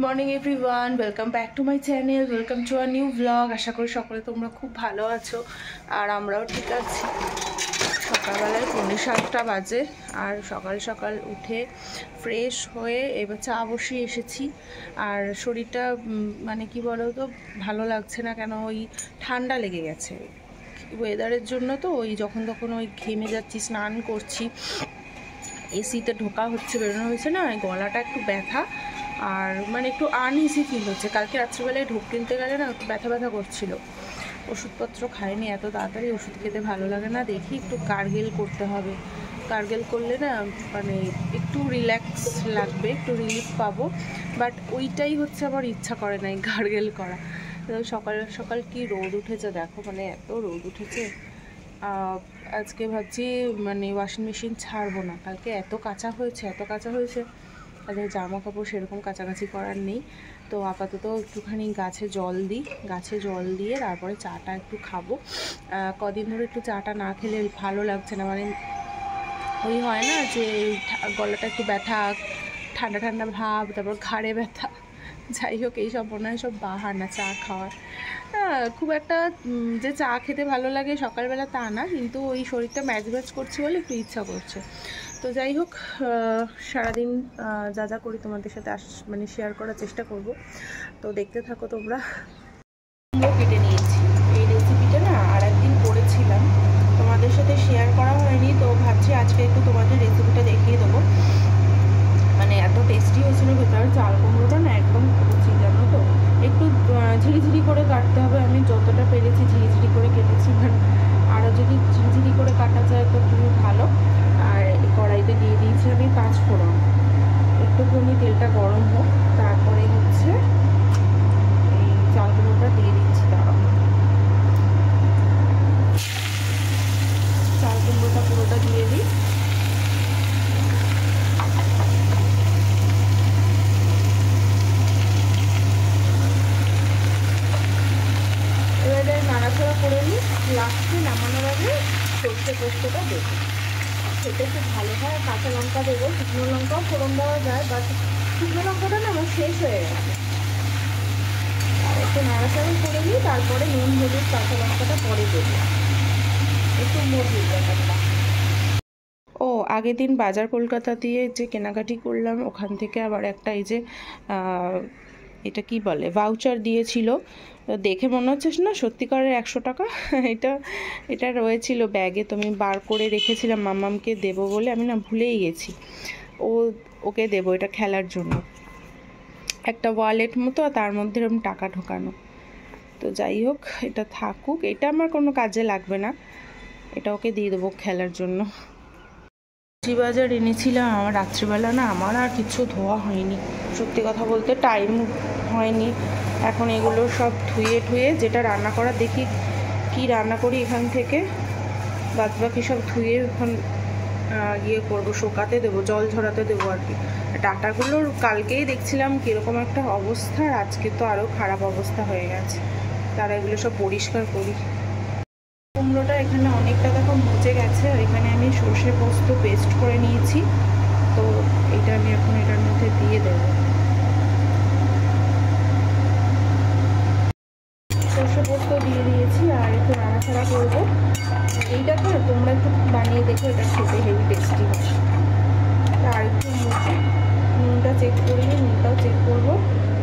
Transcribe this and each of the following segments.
Morning everyone, welcome back to my channel, welcome to a new blog. আশা করি সকলে তোমরা খুব ভালো আছো আর আমরাও ঠিক আছি। সকালবেলায় 7:45 বাজে আর সকাল সকাল উঠে ফ্রেশ হয়ে এবার চা বসিয়ে এসেছি। আর শরীরটা মানে কি বলো তো ভালো লাগছে না, কেন ওই ঠান্ডা লেগে গেছে ওয়েদারের জন্য। তো ওই যখন তখন ওই ঘেমে যাচ্ছি, স্নান করছি, এসিতে ঢোকা হচ্ছে, বেরোনো হয়েছে না, গলাটা একটু ব্যথা আর মানে একটু আনইজি ফিল হচ্ছে। কালকে রাত্রিবেলায় ঢোক কিনতে গেলে না একটু ব্যথা ব্যথা করছিল। ওষুধপত্র খাইনি, এত তাড়াতাড়ি ওষুধ খেতে ভালো লাগে না। দেখি একটু গার্গেল করতে হবে, গার্গেল করলে না মানে একটু রিল্যাক্স লাগবে, একটু রিলিফ পাবো। বাট ওইটাই হচ্ছে আমার ইচ্ছা করে নাই গার্গেল করা। সকাল সকাল কি রোদ উঠেছে দেখো, মানে এত রোদ উঠেছে। আজকে ভাবছি মানে ওয়াশিং মেশিন ছাড়বো না, কালকে এত কাঁচা হয়েছে আর জামা কাপড় সেরকম কাচাকাচি করার নেই। তো আপাতত একটুখানি গাছে জল দিয়ে তারপরে চাটা একটু খাবো। কদিন ধরে একটু চাটা না খেলে ভালো লাগছে না, মানে ওই হয় না যে গলাটা একটু ব্যথা, ঠান্ডা ঠান্ডা ভাব, তারপর ঘাড়ে ব্যথা। যাই হোক, এইসব মনে হয় সব বাহানা চা খাওয়ার। খুব একটা যে চা খেতে ভালো লাগে সকালবেলা তা না, কিন্তু ওই শরীরটা ম্যাচ করছে বলে একটু ইচ্ছা করছে। তো যাই হোক, সারাদিন যা যা করি তোমাদের সাথে মানে শেয়ার করার চেষ্টা করব। তো দেখতে থাকো তোমরা। কেটে নিয়েছি, এই রেসিপিটা না আর একদিন করেছিলাম, তোমাদের সাথে শেয়ার করা হয়নি, তো ভাবছি আজকে একটু তোমাদের রেসিপিটা দেখিয়ে দেবো। মানে এত টেস্টি হয়েছিল, ভেতরে চাল কুমড়োটা না একদম কচি, জানো তো, একটু ঝিরিঝিরি করে কাটতে হবে। আমি যতটা পেরেছি ঝিরিঝিরি করে কেটেছি, আরও যদি ঝিরিঝিরি করে কাটা যায় তো খুবই ভালো। আর কড়াইতে দিয়ে দিয়েছি আমি 5 ফোড়ন, একটুখানি তেলটা গরম হোক, তারপরে হচ্ছে এই চাল কুমড়োটা দিয়ে দিচ্ছি। দাঁড়াও, চাল কুমড়োটা পুরোটা দিয়ে দিই। এবারে নাড়াচাড়া করে নিই, লাস্টে নামানোর আগে সর্ষে পোস্তটা দেবো, খেতে খুব ভালো হয়। কাঁচা লঙ্কা দেবো, শুকনো লঙ্কাও ফোড়ন দেওয়া যায়, বাট শুকনো লঙ্কাটা না আমার শেষ হয়ে গেছে। আর একটু নাড়াচাড়া করে নিই, তারপরে নুন হলুদ কাঁচা লঙ্কাটা পরে দেবো, একটু মজুর ব্যাপারটা। ও আগের দিন বাজার কলকাতা দিয়ে যে কেনাকাটি করলাম, ওখান থেকে আবার একটা এই যে এটা কি বলে ভাউচার দিয়েছিল। দেখে মনে হচ্ছে না সত্যিকারের 100 টাকা। এটা রয়েছিল ব্যাগে, তো আমি বার করে রেখেছিলাম মাম্মামকে দেবো বলে, আমি না ভুলেই গেছি। ওকে দেবো এটা খেলার জন্য, একটা ওয়ালেট মতো, তার মধ্যে এরকম টাকা ঢোকানো। তো যাই হোক, এটা থাকুক, এটা আমার কোনো কাজে লাগবে না, এটা ওকে দিয়ে দেবো খেলার জন্য। বাজার এনেছিলাম আমার রাত্রিবেলা, না আমার আর কিছু ধোয়া হয়নি, সত্যি কথা বলতে টাইম হয়নি। এখন এগুলো সব ধুয়ে যেটা রান্না করার, দেখি কি রান্না করি এখান থেকে, বাদবাকি সব ধুয়ে এখন ইয়ে করবো, শোকাতে দেবো, জল ঝরাতে দেবো আর কি। ডাটাগুলোর কালকেই দেখছিলাম কীরকম একটা অবস্থা, আর আজকে তো আরও খারাপ অবস্থা হয়ে গেছে। তারা এগুলো সব পরিষ্কার করি। কুমড়োটা এখানে অনেকটা দেখো মুচে গেছে, এখানে আমি সর্ষে পোস্ত পেস্ট করে নিয়েছি, তো এটা আমি এখন এটার মধ্যে দিয়ে দেব। সর্ষে পোস্ত দিয়ে দিয়েছি আর একটু নাড়াচাড়া করবো। এইটা তো তোমরা একটু বানিয়ে দেখো, এটা খেতে হেভি টেস্টি হয়। আর একটু নুনটা চেক করিনি, নুনটাও চেক করবো।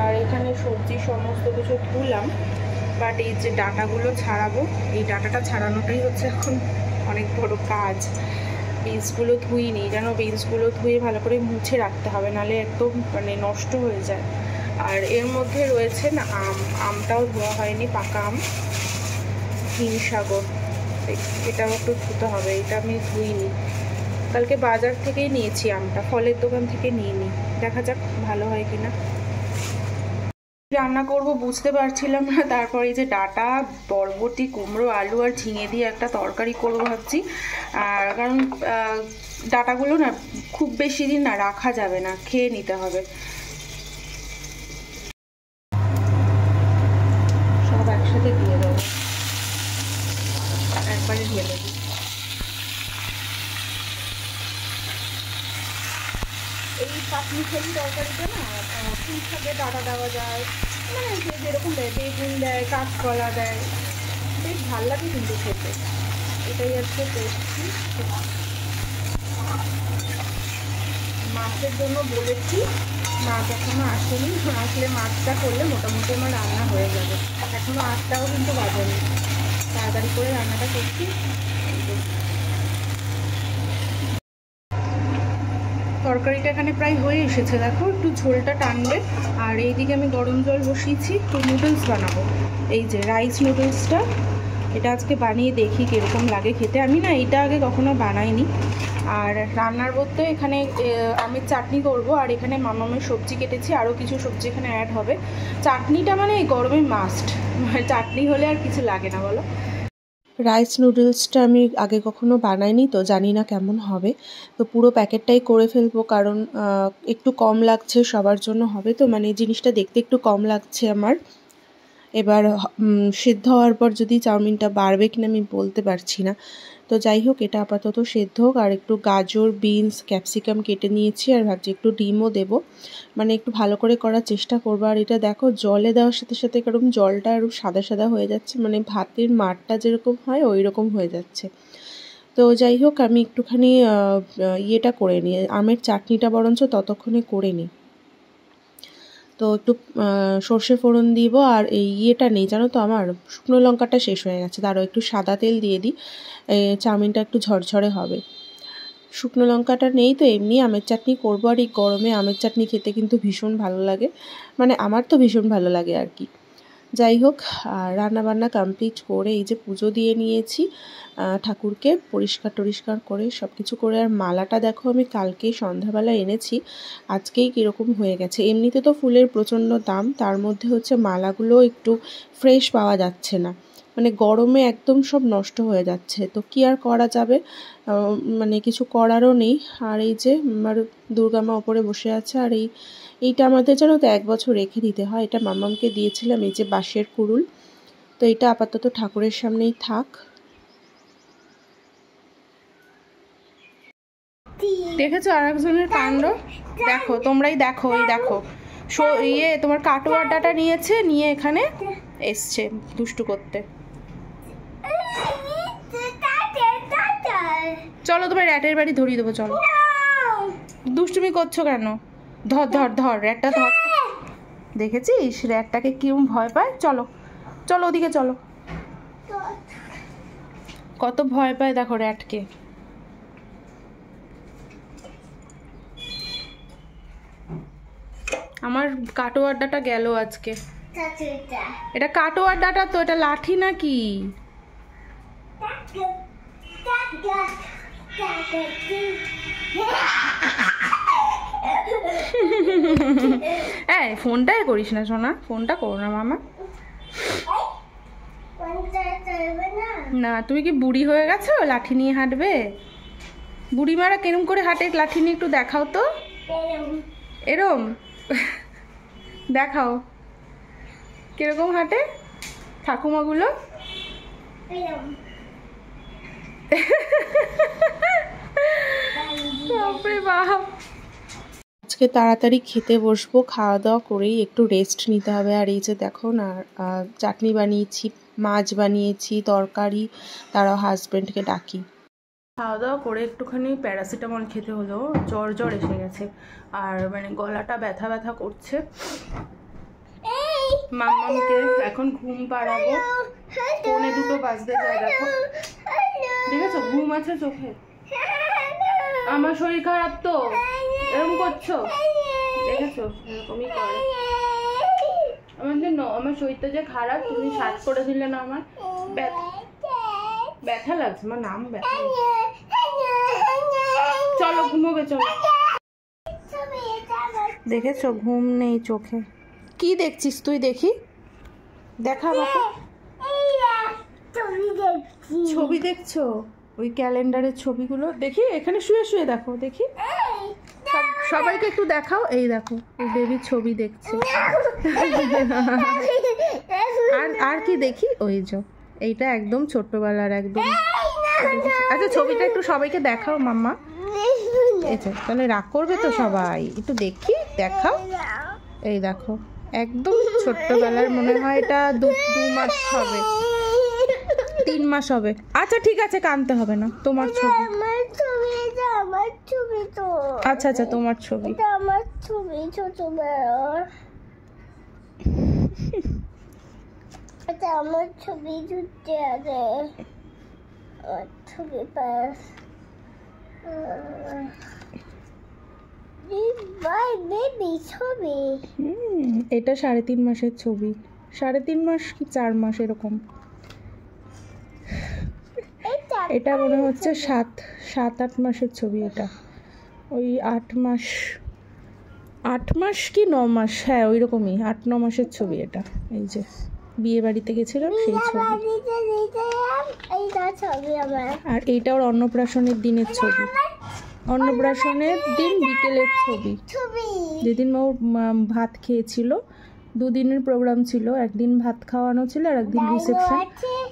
আর এখানে সবজি সমস্ত কিছু ধুলাম, বাট এই যে ডাটাগুলো ছাড়াবো, এই ডাটাটা ছাড়ানোটাই হচ্ছে এখন অনেক বড় কাজ। বিনসগুলো ধুইনি, যেন বিনসগুলো ধুয়ে ভালো করে মুছে রাখতে হবে, নাহলে একদম মানে নষ্ট হয়ে যায়। আর এর মধ্যে রয়েছে না আমটাও ধোয়া হয়নি, পাকা আম, হিমসাগর, এটাও একটু ধুতে হবে, এটা আমি ধুইনি। কালকে বাজার থেকেই নিয়েছি আমটা, ফলের দোকান থেকে নিয়ে নিই, দেখা যাক ভালো হয় কিনা। রান্না করব বুঝতে পারছিলাম না, তারপরে যে ডাটা, বরবটি, কুমড়ো, আলু আর ঝিঙে দিয়ে একটা তরকারি করবো ভাবছি। আর কারণ ডাটাগুলো না খুব বেশি দিন না রাখা যাবে না, খেয়ে নিতে হবে। সব একসাথে দিয়ে দেবো, একবারে ঢেলে দেবো। এই 5 পাঁচমিশালি তরকারিটা না পুঁই শাকের ডাঁটা দেওয়া যায়, মানে যেরকম দেয়, বেগুন দেয়, কাঁচকলা দেয়, বেশ ভালো লাগে কিন্তু খেতে। এটাই হচ্ছে টেস্টি। মাছের জন্য বলেছি, মাছ এখনো আসেনি, আসলে মাছটা করলে মোটামুটি আমার রান্না হয়ে যাবে। এখনো 8টাও কিন্তু বাজেনি, তাড়াতাড়ি করে রান্নাটা করছি। তরকারিটা এখানে প্রায় হয়ে এসেছে, দেখো একটু ঝোলটা টানবে। আর এইদিকে আমি গরম জল বসিয়েছি, তো নুডলস বানাবো। এই যে রাইস নুডলসটা, এটা আজকে বানিয়ে দেখি কীরকম লাগে খেতে। আমি না এটা আগে কখনো বানাইনি। আর রান্নার বলতে এখানে আমের চাটনি করব, আর এখানে মামামের সবজি কেটেছি, আরও কিছু সবজি এখানে অ্যাড হবে। চাটনিটা মানে এই গরমে মাস্ট, চাটনি হলে আর কিছু লাগে না বলো। রাইস নুডলসটা আমি আগে কখনো বানাইনি, তো জানি না কেমন হবে। তো পুরো প্যাকেটটাই করে ফেলবো, কারণ একটু কম লাগছে, সবার জন্য হবে তো, মানে জিনিসটা দেখতে একটু কম লাগছে আমার। এবার সেদ্ধ হওয়ার পর যদি চাউমিনটা বাড়বে কিনা আমি বলতে পারছি না। তো যাই হোক, এটা আপাতত সেদ্ধ হোক। আর একটু গাজর, বিনস, ক্যাপসিকাম কেটে নিয়েছি, আর ভাবছি একটু ডিমও দেবো, মানে একটু ভালো করে করার চেষ্টা করবো। আর এটা দেখো জলে দেওয়ার সাথে সাথে কারণ জলটা আরও সাদা সাদা হয়ে যাচ্ছে, মানে ভাতের মারটা যেরকম হয় ওই রকম হয়ে যাচ্ছে। তো যাই হোক, আমি একটুখানি ইয়েটা করে নিই, আমের চাটনিটা বরঞ্চ ততক্ষণে করে নিই। তো একটু সর্ষে ফোড়ন দিব। আর এই ইয়েটা নেই জানো তো, আমার শুকনো লঙ্কাটা শেষ হয়ে গেছে, তারও একটু সাদা তেল দিয়ে দিই, চাউমিনটা একটু ঝরঝরে হবে। শুকনো লঙ্কাটা নেই, তো এমনি আমের চাটনি করবো। আর এই গরমে আমের চাটনি খেতে কিন্তু ভীষণ ভালো লাগে, মানে আমার তো ভীষণ ভালো লাগে আর কি। যাই হোক, রান্নাবান্না কমপ্লিট করে এই যে পুজো দিয়ে নিয়েছি, ঠাকুরকে পরিষ্কার টরিষ্কার করে সব কিছু করে। আর মালাটা দেখো আমি কালকে সন্ধ্যাবেলা এনেছি, আজকেই কীরকম হয়ে গেছে। এমনিতে তো ফুলের প্রচণ্ড দাম, তার মধ্যে হচ্ছে মালাগুলো একটু ফ্রেশ পাওয়া যাচ্ছে না, মানে গরমে একদম সব নষ্ট হয়ে যাচ্ছে। তো কি আর করা যাবে, মানে কিছু করারও নেই। আর এই যে আমার দুর্গা মা ওপরে বসে আছে, আর এইটা আমাদের জানো তো 1 বছর রেখে দিতে হয়, এটা মামামকে দিয়েছিলাম, এই যে বাঁশের কুড়ুল। তো এটা আপাতত ঠাকুরের সামনেই থাক। দেখেছো আর একজনের কাণ্ড, দেখো তোমরাই দেখো, এই দেখো ইয়ে তোমার কাটোয়ার ডাটা নিয়েছে, নিয়ে এখানে এসছে দুষ্টু করতে। চলো তোমার র্যাটের বাড়ি ধরিয়ে দেবো, চলো। দুষ্টুমি করছো কেন? ধর ধর ধর র্যাটটা ধর। দেখেছিস র্যাটটাকে কিরম ভয় পায়? চলো চলো ওদিকে চলো, কত ভয় পায় দেখো র্যাটকে। আমার কাটোয়ার ডাটা গেল আজকে। এটা কাটোয়ার ডাটা তো, এটা লাঠি নাকি? এই ফোনটাই করিস না সোনা, ফোনটা করো না মামা। না তুমি কি বুড়ি হয়ে গেছো লাঠি নিয়ে হাঁটবে? বুড়িমারা কেরম করে হাঁটে লাঠি নিয়ে একটু দেখাও তো, এরম দেখাও কিরকম হাঁটে ঠাকুমাগুলো। আজকে তাড়াতাড়ি খেতে বসবো, খাওয়া দাওয়া করেই একটু রেস্ট নিতে হবে। আর এই যে দেখো না, চাটনি বানিয়েছি, মাছ বানিয়েছি, তরকারি, তারাও হাজব্যান্ডকে ডাকি। খাওয়া দাওয়া করে একটুখানি প্যারাসিটামল খেতে হলো, জ্বর জ্বর এসে গেছে, আর মানে গলাটা ব্যথা ব্যথা করছে। মাম্মামকে এখন ঘুম পাড়াবো, 1:45 বাজতে যায় দেখো, দেখেছো ঘুম আছে চোখে। আমার শরীর খারাপ তো এরকম করছো, দেখেছো এরকমই করে। আমার শরীরটা যে খারাপ, তুমি সাজ করে দিলে না, আমার ব্যথা লাগছে, আমার নাম ব্যথা। চলো ঘুমোবে চলো। দেখেছো ঘুম নেই চোখে। কি দেখছিস তুই? দেখি দেখা আমাকে। ছবি দেখছো? ওই ক্যালেন্ডারের ছবিগুলো দেখি, এখানে শুয়ে শুয়ে দেখো, দেখি সবাইকে একটু দেখাও। এই দেখো বেবির ছবি দেখছে। আর কি দেখি? ওই যে এইটা একদম ছোট্টবেলার একদম। আচ্ছা ছবিটা একটু সবাইকে দেখাও মাম্মা। এই যে তাহলে রাগ করবে তো সবাই, একটু দেখি, দেখাও। এই দেখো একদম ছোট্টবেলার, মনে হয় এটা 2 মাস হবে, 3 মাস হবে। আচ্ছা ঠিক আছে, কাঁদতে হবে না, তোমার ছবি। আচ্ছা আচ্ছা তোমার ছবি, আমার ছবি ছোটবেলার। এটা আমার ছবি জুটে আছে, আমার ছবি পাস বেবি ছবি। এটা 3.5 মাসের ছবি, 3.5 মাস কি 4 মাস এরকম। এটা মনে হচ্ছে 7-8 মাসের ছবি। এটা ওই 8 মাস কি 9 মাস, হ্যাঁ ওই রকমই 8-9 মাসের ছবি এটা। এই যে বিয়ে বাড়িতে গেছিলাম সেই ছবি। আর এইটা ওর অন্নপ্রাশনের দিনের ছবি, অন্নপ্রাশনের দিন বিকেলের ছবি, যেদিন ও ভাত খেয়েছিল। 2 দিনের প্রোগ্রাম ছিল, একদিন ভাত খাওয়ানো ছিল আর একদিন রিসেপশন।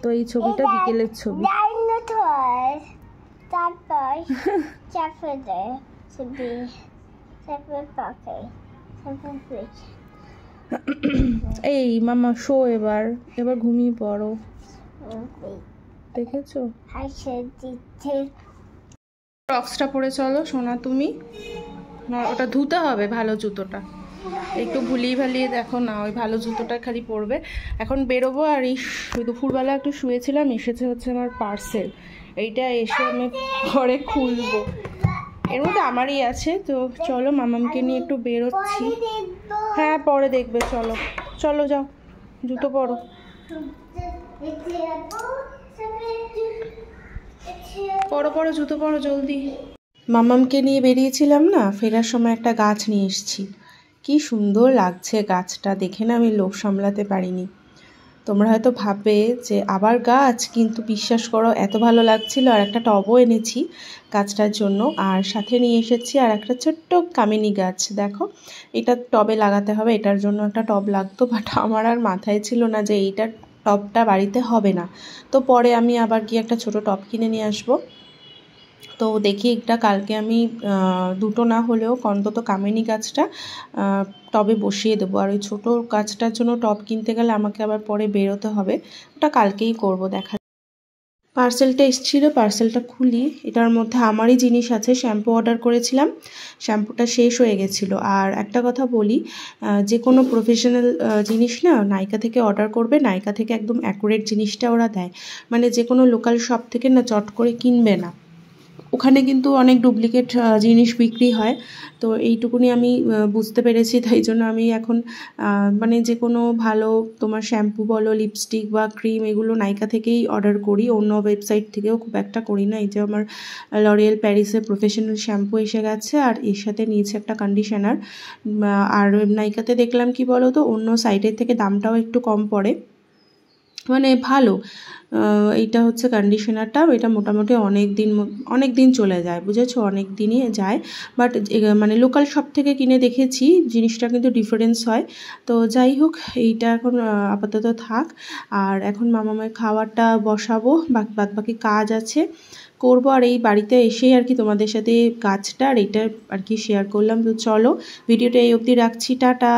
তো এই ছবিটা বিকেলের ছবি। এই মামা শো, এবার ঘুমিয়ে পড়ো, দেখেছো? ক্রক্সটা পরে চলো সোনা তুমি, ওটা ধুতে হবে ভালো জুতোটা, একটু ভুলিয়ে ভালিয়ে দেখো না, ওই ভালো জুতোটা খালি পরবে। এখন বেরোবো। আর এই দুপুরবেলা একটু শুয়েছিলাম, এসেছে হচ্ছে আমার পার্সেল, এইটা এসে আমি ঘরে খুলবো। এর মধ্যে আমারই আছে, তো চলো মামামকে নিয়ে একটু বেরোচ্ছি। হ্যাঁ পরে দেখবে, চলো চলো যাও, জুতো পরো। পরো জুতো পরো জলদি। মামামকে নিয়ে বেরিয়েছিলাম না, ফেরার সময় একটা গাছ নিয়ে এসেছি। কি সুন্দর লাগছে গাছটা দেখে, না আমি লোভ সামলাতে পারিনি। তোমরা হয়তো ভাববে যে আবার গাছ, কিন্তু বিশ্বাস করো এত ভালো লাগছিল। আর একটা টবও এনেছি গাছটার জন্য, আর সাথে নিয়ে এসেছি আর একটা ছোট্ট কামিনী গাছ। দেখো এটা টবে লাগাতে হবে, এটার জন্য একটা টব লাগতো, বাট আমার আর মাথায় ছিল না যে এইটার টবটা বাড়িতে হবে না। তো পরে আমি আবার গিয়ে একটা ছোট টব কিনে নিয়ে আসবো। তো দেখি এটা কালকে আমি 2টো না হলেও অন্তত কামিনী গাছটা টবে বসিয়ে দেবো। আর ওই ছোটো গাছটার জন্য টব কিনতে গেলে আমাকে আবার পরে বেরোতে হবে, ওটা কালকেই করব। দেখা পার্সেলটা এসেছিলো, পার্সেলটা খুলি, এটার মধ্যে আমারই জিনিস আছে। শ্যাম্পু অর্ডার করেছিলাম, শ্যাম্পুটা শেষ হয়ে গেছিলো। আর একটা কথা বলি, যে কোনো প্রফেশনাল জিনিস না নাইকা থেকে অর্ডার করবে, নাইকা থেকে একদম অ্যাকুরেট জিনিসটা ওরা দেয়। মানে যে কোনো লোকাল শপ থেকে না চট করে কিনবে না, ওখানে কিন্তু অনেক ডুপ্লিকেট জিনিস বিক্রি হয়। তো এইটুকুনি আমি বুঝতে পেরেছি, তাই জন্য আমি এখন মানে যে কোনো ভালো তোমার শ্যাম্পু বলো, লিপস্টিক বা ক্রিম, এগুলো নাইকা থেকেই অর্ডার করি, অন্য ওয়েবসাইট থেকেও খুব একটা করি না। এই যে আমার লরিয়েল প্যারিসের প্রফেশনাল শ্যাম্পু এসে গেছে, আর এর সাথে নিয়েছে একটা কন্ডিশনার। আর নাইকাতে দেখলাম কি বলো তো, অন্য সাইটের থেকে দামটাও একটু কম পড়ে, মানে ভালো। এইটা হচ্ছে কন্ডিশনারটা, এটা মোটামুটি অনেক দিন চলে যায়, বুঝেছো, অনেক দিনই যায়। বাট মানে লোকাল শপ থেকে কিনে দেখেছি জিনিসটা কিন্তু ডিফারেন্স হয়। তো যাই হোক, এইটা এখন আপাতত থাক। আর এখন মামামের খাওয়ারটা বসাবো, বাদ বাকি কাজ আছে করবো। আর এই বাড়িতে এসেই আর কি তোমাদের সাথে গাছটা আর এইটা আর কি শেয়ার করলাম। তো চলো ভিডিওটা এই অবধি রাখছি, টাটা।